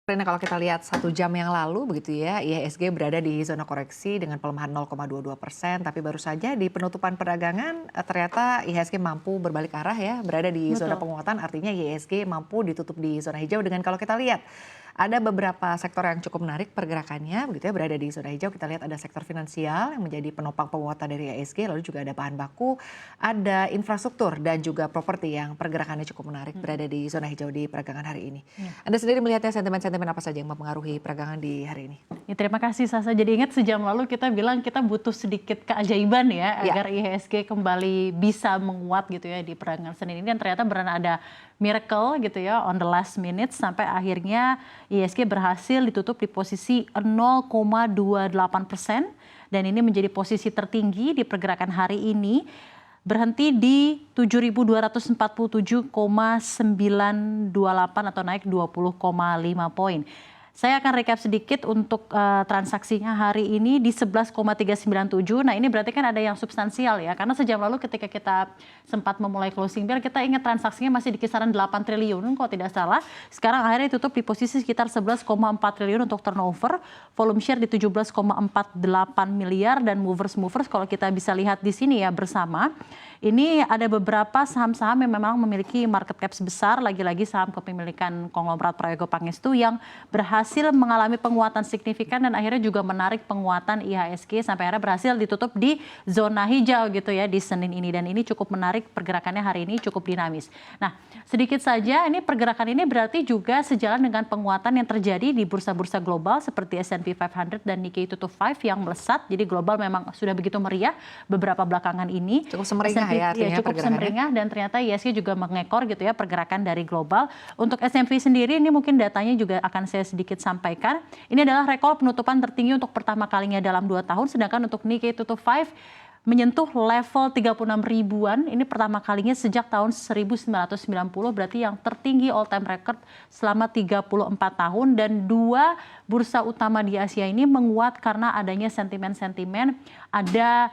Karena kalau kita lihat 1 jam yang lalu begitu ya, IHSG berada di zona koreksi dengan pelemahan 0,22%, tapi baru saja di penutupan perdagangan ternyata IHSG mampu berbalik arah ya, berada di zona Betul. penguatan, artinya IHSG mampu ditutup di zona hijau dengan kalau kita lihat ada beberapa sektor yang cukup menarik pergerakannya begitu ya, berada di zona hijau. Kita lihat ada sektor finansial yang menjadi penopang penguatan dari IHSG, lalu juga ada bahan baku, ada infrastruktur dan juga properti yang pergerakannya cukup menarik berada di zona hijau di perdagangan hari ini. Anda sendiri melihatnya sentimen-sentimen apa saja yang mempengaruhi perdagangan di hari ini? Ya, terima kasih Sasa. Jadi ingat sejam lalu kita bilang kita butuh sedikit keajaiban ya, Ya. agar IHSG kembali bisa menguat gitu ya di perdagangan Senin ini, dan ternyata benar ada miracle gitu ya on the last minute sampai akhirnya IHSG berhasil ditutup di posisi 0,28% dan ini menjadi posisi tertinggi di pergerakan hari ini, berhenti di 7.247,928 atau naik 20,5 poin. Saya akan recap sedikit untuk transaksinya hari ini di 11,397. Nah ini berarti kan ada yang substansial ya. Karena sejam lalu ketika kita sempat memulai closing bell, kita ingat transaksinya masih di kisaran 8 triliun kalau tidak salah. Sekarang akhirnya tutup di posisi sekitar 11,4 triliun untuk turnover. Volume share di 17,48 miliar dan movers kalau kita bisa lihat di sini ya bersama. Ini ada beberapa saham-saham yang memang memiliki market cap sebesar, lagi-lagi saham kepemilikan konglomerat Prayogo Pangestu yang berhasil mengalami penguatan signifikan dan akhirnya juga menarik penguatan IHSG sampai akhirnya berhasil ditutup di zona hijau gitu ya di Senin ini, dan ini cukup menarik pergerakannya hari ini, cukup dinamis. Nah, sedikit saja ini pergerakan ini berarti juga sejalan dengan penguatan yang terjadi di bursa-bursa global seperti S&P 500 dan Nikkei 225 yang melesat. Jadi global memang sudah begitu meriah beberapa belakangan ini. Cukup semeringah ya artinya cukup semeringah, dan ternyata IHSG juga mengekor gitu ya pergerakan dari global. Untuk S&P sendiri ini mungkin datanya juga akan saya sedikit sampaikan. Ini adalah rekor penutupan tertinggi untuk pertama kalinya dalam 2 tahun, sedangkan untuk Nikkei 225 menyentuh level 36 ribuan. Ini pertama kalinya sejak tahun 1990, berarti yang tertinggi all time record selama 34 tahun. Dan 2 bursa utama di Asia ini menguat karena adanya sentimen-sentimen, ada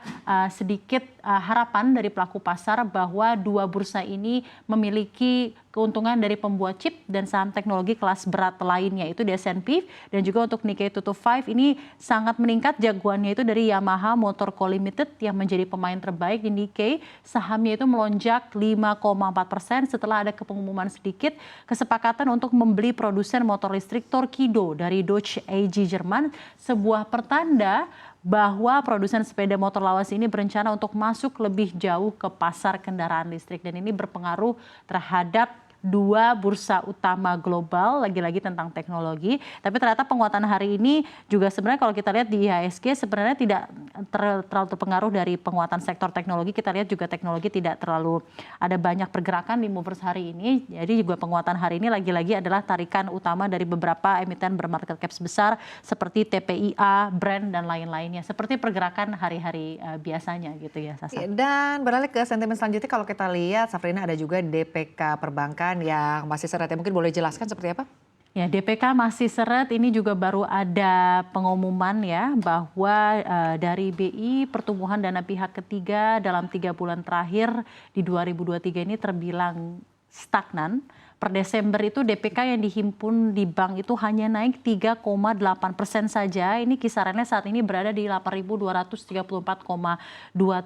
sedikit harapan dari pelaku pasar bahwa 2 bursa ini memiliki keuntungan dari pembuat chip dan saham teknologi kelas berat lainnya, itu di S&P. Dan juga untuk Nikkei 225 ini sangat meningkat jagoannya itu dari Yamaha Motor Co Limited yang menjadi pemain terbaik di Nikkei. Sahamnya itu melonjak 5,4% setelah ada pengumuman sedikit kesepakatan untuk membeli produsen motor listrik Torqeedo dari Dodge AG Jerman, sebuah pertanda bahwa produsen sepeda motor lawas ini berencana untuk masuk lebih jauh ke pasar kendaraan listrik, dan ini berpengaruh terhadap 2 bursa utama global, lagi-lagi tentang teknologi. Tapi ternyata penguatan hari ini juga sebenarnya kalau kita lihat di IHSG sebenarnya tidak terlalu terpengaruh dari penguatan sektor teknologi. Kita lihat juga teknologi tidak terlalu ada banyak pergerakan di movers hari ini. Jadi juga penguatan hari ini lagi-lagi adalah tarikan utama dari beberapa emiten bermarket cap sebesar seperti TPIA, Brand dan lain-lainnya. Seperti pergerakan hari-hari biasanya gitu ya, Sasa. Dan beralih ke sentimen selanjutnya, kalau kita lihat Safrina ada juga DPK perbankan yang masih seret ya, mungkin boleh jelaskan seperti apa? Ya, DPK masih seret. Ini juga baru ada pengumuman ya bahwa dari BI pertumbuhan dana pihak ketiga dalam 3 bulan terakhir di 2023 ini terbilang stagnan. Per Desember itu DPK yang dihimpun di bank itu hanya naik 3,8% saja. Ini kisarannya saat ini berada di 8.234,2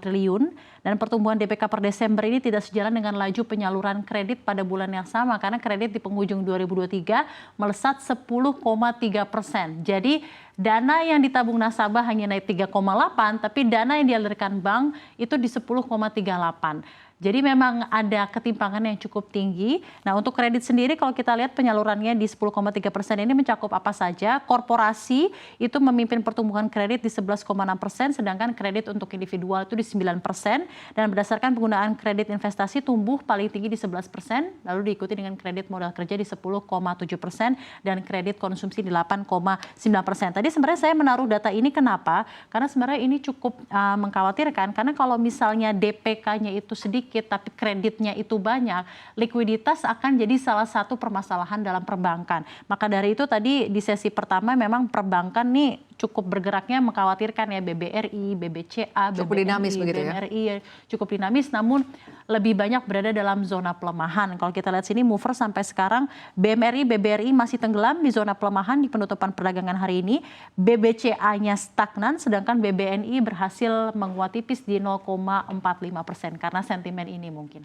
triliun. Dan pertumbuhan DPK per Desember ini tidak sejalan dengan laju penyaluran kredit pada bulan yang sama, karena kredit di penghujung 2023 melesat 10,3%. Jadi dana yang ditabung nasabah hanya naik 3,8, tapi dana yang dialirkan bank itu di 10,38. Jadi memang ada ketimpangan yang cukup tinggi. Nah, untuk kredit sendiri kalau kita lihat penyalurannya di 10,3% ini mencakup apa saja. Korporasi itu memimpin pertumbuhan kredit di 11,6%, sedangkan kredit untuk individual itu di 9%. Dan berdasarkan penggunaan kredit investasi tumbuh paling tinggi di 11%, lalu diikuti dengan kredit modal kerja di 10,7% dan kredit konsumsi di 8,9%. Tadi sebenarnya saya menaruh data ini kenapa? Karena sebenarnya ini cukup mengkhawatirkan, karena kalau misalnya DPK-nya itu sedikit tapi kreditnya itu banyak, likuiditas akan jadi salah satu permasalahan dalam perbankan. Maka dari itu tadi di sesi pertama memang perbankan nih cukup bergeraknya mengkhawatirkan ya, BBRI, BBCA, Cukup dinamis BBNI, begitu ya? BMRI cukup dinamis, namun lebih banyak berada dalam zona pelemahan. Kalau kita lihat sini mover sampai sekarang BMRI, BBRI masih tenggelam di zona pelemahan di penutupan perdagangan hari ini. BBCA-nya stagnan, sedangkan BBNI berhasil menguat tipis di 0,45% karena sentimen ini mungkin.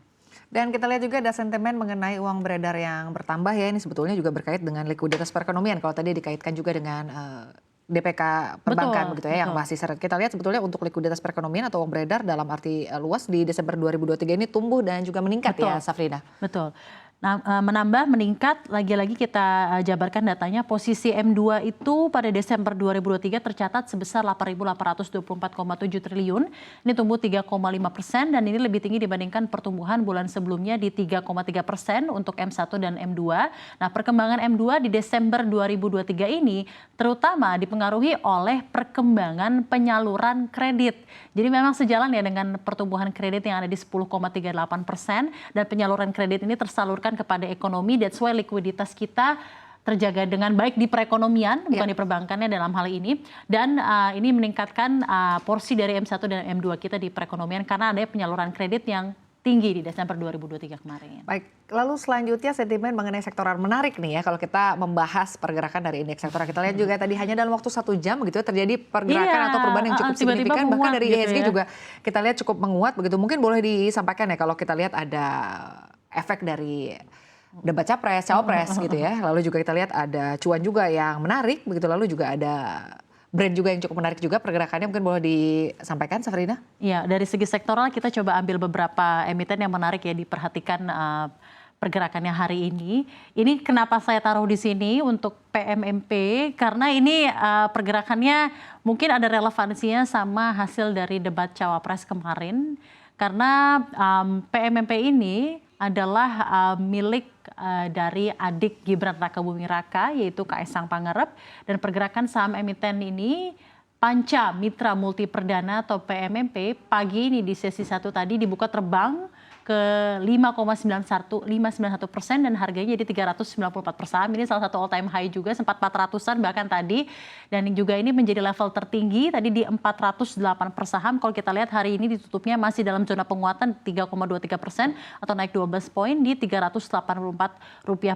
Dan kita lihat juga ada sentimen mengenai uang beredar yang bertambah ya, ini sebetulnya juga berkait dengan likuiditas perekonomian. Kalau tadi dikaitkan juga dengan DPK perbankan begitu ya, yang masih seret. Kita lihat sebetulnya untuk likuiditas perekonomian atau uang beredar dalam arti luas di Desember 2023 ini tumbuh dan juga meningkat ya, Safrina. Betul. Nah, menambah, meningkat, lagi-lagi kita jabarkan datanya, posisi M2 itu pada Desember 2023 tercatat sebesar 8.824,7 triliun, ini tumbuh 3,5% dan ini lebih tinggi dibandingkan pertumbuhan bulan sebelumnya di 3,3% untuk M1 dan M2. Nah, perkembangan M2 di Desember 2023 ini terutama dipengaruhi oleh perkembangan penyaluran kredit. Jadi memang sejalan ya dengan pertumbuhan kredit yang ada di 10,38% dan penyaluran kredit ini tersalurkan kepada ekonomi, that's why likuiditas kita terjaga dengan baik di perekonomian, bukan di perbankannya dalam hal ini. Dan ini meningkatkan porsi dari M1 dan M2 kita di perekonomian karena ada penyaluran kredit yang tinggi di Desember 2023 kemarin. Baik, lalu selanjutnya sentimen mengenai sektoral menarik nih ya, kalau kita membahas pergerakan dari indeks sektoral. Kita lihat juga tadi hanya dalam waktu 1 jam begitu terjadi pergerakan atau perubahan yang cukup signifikan, bahkan dari IHSG juga kita lihat cukup menguat begitu. Mungkin boleh disampaikan ya kalau kita lihat ada efek dari debat capres, cawapres gitu ya. Lalu juga kita lihat ada cuan juga yang menarik begitu, lalu juga ada brand juga yang cukup menarik juga pergerakannya, mungkin boleh disampaikan Safrina? Ya, dari segi sektoral kita coba ambil beberapa emiten yang menarik ya diperhatikan pergerakannya hari ini. Ini kenapa saya taruh di sini untuk PMMP, karena ini pergerakannya mungkin ada relevansinya sama hasil dari debat cawapres kemarin. Karena PMMP ini adalah milik dari adik Gibran Rakabuming Raka, yaitu Kaisang Pangarep, dan pergerakan saham emiten ini Panca Mitra Multi Perdana atau PMMP pagi ini di sesi 1 tadi dibuka terbang ke 5,91% dan harganya jadi 394 per saham. Ini salah satu all time high juga, sempat 400-an bahkan tadi. Dan juga ini menjadi level tertinggi tadi di 408 per saham. Kalau kita lihat hari ini ditutupnya masih dalam zona penguatan 3,23% atau naik 12 poin di Rp384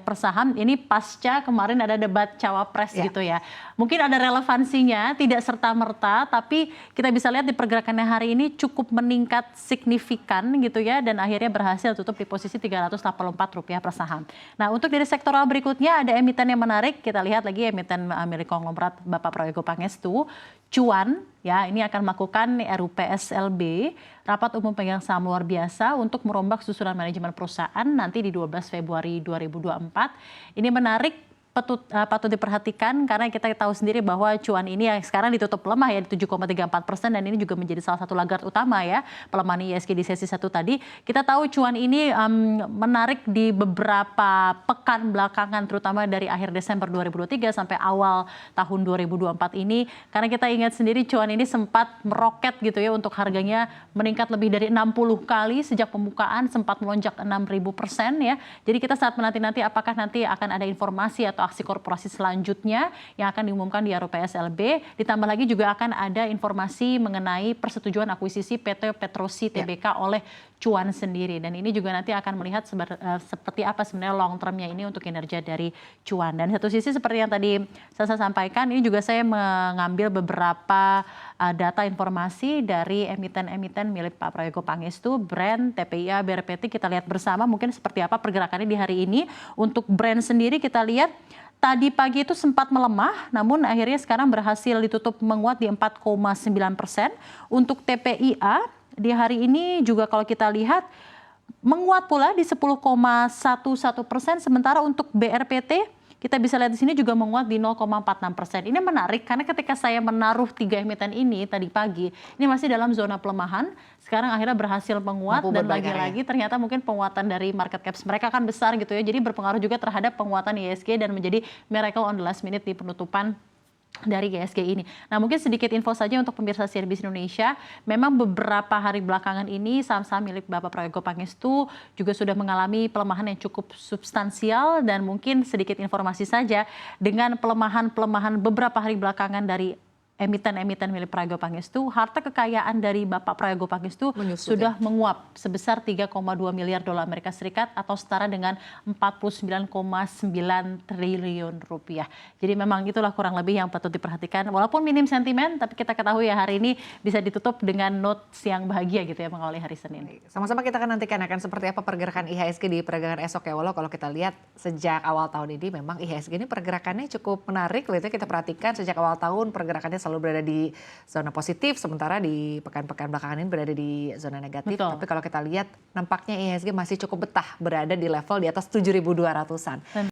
per saham. Ini pasca kemarin ada debat cawapres gitu ya. Mungkin ada relevansinya, tidak serta-merta, tapi kita bisa lihat di pergerakannya hari ini cukup meningkat signifikan gitu ya, dan akhirnya berhasil tutup di posisi Rp384 per saham. Nah, untuk dari sektoral berikutnya ada emiten yang menarik. Kita lihat lagi emiten milik konglomerat Bapak Prayogo Pangestu, Cuan, ya ini akan melakukan RUPSLB, Rapat Umum Pemegang Saham Luar Biasa untuk merombak susunan manajemen perusahaan nanti di 12 Februari 2024. Ini menarik, patut diperhatikan karena kita tahu sendiri bahwa cuan ini yang sekarang ditutup lemah ya di 7,34% dan ini juga menjadi salah satu laggard utama ya pelemahan IHSG di sesi 1 tadi. Kita tahu cuan ini menarik di beberapa pekan belakangan terutama dari akhir Desember 2023 sampai awal tahun 2024 ini, karena kita ingat sendiri cuan ini sempat meroket gitu ya untuk harganya meningkat lebih dari 60 kali sejak pembukaan, sempat melonjak 6.000% ya. Jadi kita saat menanti-nanti apakah nanti akan ada informasi atau aksi korporasi selanjutnya yang akan diumumkan di RUPSLB. Ditambah lagi juga akan ada informasi mengenai persetujuan akuisisi PT Petrosi Tbk oleh Cuan sendiri. Dan ini juga nanti akan melihat seperti apa sebenarnya long termnya ini untuk kinerja dari Cuan. Dan satu sisi seperti yang tadi saya sampaikan, ini juga saya mengambil beberapa data informasi dari emiten-emiten milik Pak Prayogo Pangestu, brand, TPIA, BRPT. Kita lihat bersama mungkin seperti apa pergerakannya di hari ini. Untuk brand sendiri kita lihat tadi pagi itu sempat melemah, namun akhirnya sekarang berhasil ditutup menguat di 4,9%. Untuk TPIA di hari ini juga kalau kita lihat menguat pula di 10,11%. Sementara untuk BRPT kita bisa lihat di sini juga menguat di 0,46%. Ini menarik karena ketika saya menaruh 3 emiten ini tadi pagi, ini masih dalam zona pelemahan. Sekarang akhirnya berhasil menguat dan lagi-lagi ternyata mungkin penguatan dari market caps mereka kan besar gitu ya. Jadi berpengaruh juga terhadap penguatan IHSG dan menjadi miracle on the last minute di penutupan dari IHSG ini. Nah, mungkin sedikit info saja untuk pemirsa CNBC Indonesia. Memang beberapa hari belakangan ini saham-saham milik Bapak Prayogo Pangestu juga sudah mengalami pelemahan yang cukup substansial, dan mungkin sedikit informasi saja dengan pelemahan beberapa hari belakangan dari emiten-emiten milik Prayogo Pangestu, harta kekayaan dari Bapak Prayogo Pangestu Menyusut, sudah menguap sebesar 3,2 miliar dolar Amerika Serikat atau setara dengan 49,9 triliun rupiah. Jadi memang itulah kurang lebih yang patut diperhatikan. Walaupun minim sentimen, tapi kita ketahui ya hari ini bisa ditutup dengan notes yang bahagia gitu ya mengawali hari Senin. Sama-sama kita akan nantikan akan seperti apa pergerakan IHSG di perdagangan esok ya. Walau kalau kita lihat sejak awal tahun ini memang IHSG ini pergerakannya cukup menarik. Kita perhatikan sejak awal tahun pergerakannya selalu berada di zona positif, sementara di pekan-pekan belakangan ini berada di zona negatif. Betul. Tapi kalau kita lihat nampaknya IHSG masih cukup betah berada di level di atas 7.200-an.